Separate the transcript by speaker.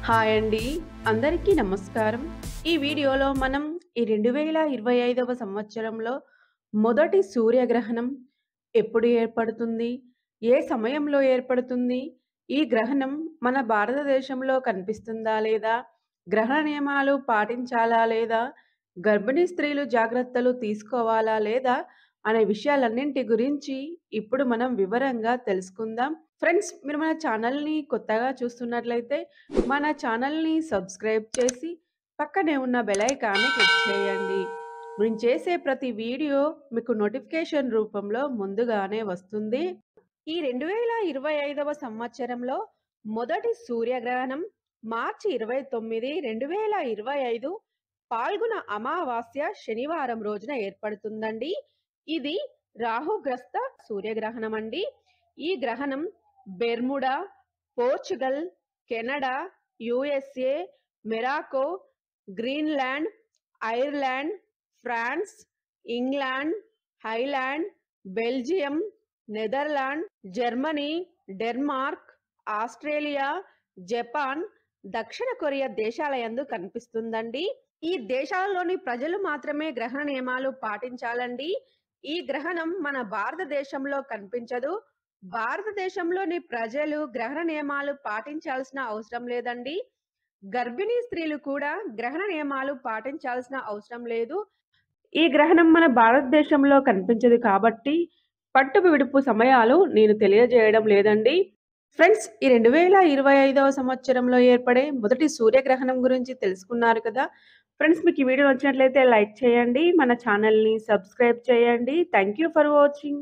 Speaker 1: Hi అండి. అందరికీ నమస్కారం. ఈ వీడియోలో మనం ఈ 2025వ సంవత్సరంలో మొదటి సూర్యగ్రహణం ఎప్పుడు ఏర్పడుతుంది? ఏ సమయంలో ఏర్పడుతుంది? ఈ గ్రహణం మన భారతదేశంలో కనిపిస్తుందా లేదా? గ్రహణ నియమాలు పాటించాలా లేదా? గర్భిణీ స్త్రీలు జాగ్రత్తలు తీసుకోవాలా లేదా? అనే విషయాలన్నింటి గురించి ఇప్పుడు మనం వివరంగా తెలుసుకుందాం. ఫ్రెండ్స్, మీరు మన ఛానల్‌ని కొత్తగా చూస్తున్నట్లయితే మన ఛానల్‌ని సబ్స్క్రైబ్ చేసి పక్కనే ఉన్న బెల్ ఐకాన్‌ని క్లిక్ చేయండి. మేము చేసే ప్రతి వీడియో మీకు నోటిఫికేషన్ రూపంలో ముందుగానే వస్తుంది. ఈ 2025వ సంవత్సరంలో మొదటి సూర్యగ్రహణం మార్చి 29, 2025 పాల్గొన అమావాస్య శనివారం రోజున ఏర్పడుతుందండి. ఇది రాహుగ్రస్త సూర్యగ్రహణం అండి. ఈ గ్రహణం Bermuda, Portugal, Canada, USA, Morocco, Greenland, Ireland, France, England, Ireland, Belgium, Netherland, Germany, Denmark, Australia, Japan, దక్షిణ కొరియా దేశాల యందు కనిపిస్తుందండి. ఈ దేశాలలోని ప్రజలు మాత్రమే గ్రహణ నియమాలు పాటించాలండి. ఈ గ్రహణం మన భారతదేశంలో కనిపించదు. భారతదేశంలోని ప్రజలు గ్రహణ నియమాలు పాటించాల్సిన అవసరం లేదండి. గర్భిణీ స్త్రీలు కూడా గ్రహణ నియమాలు పాటించాల్సిన అవసరం లేదు. ఈ గ్రహణం మన భారతదేశంలో కనిపించదు కాబట్టి పట్టు విడుపు సమయాలు నేను తెలియజేయడం లేదండి. ఫ్రెండ్స్, ఈ 2025వ సంవత్సరంలో ఏర్పడే మొదటి సూర్యగ్రహణం గురించి తెలుసుకున్నారు కదా! ఫ్రెండ్స్, మీకు ఈ వీడియో నచ్చినట్లయితే లైక్ చేయండి. మన ఛానల్‌ని సబ్స్క్రైబ్ చేయండి. Thank you for watching.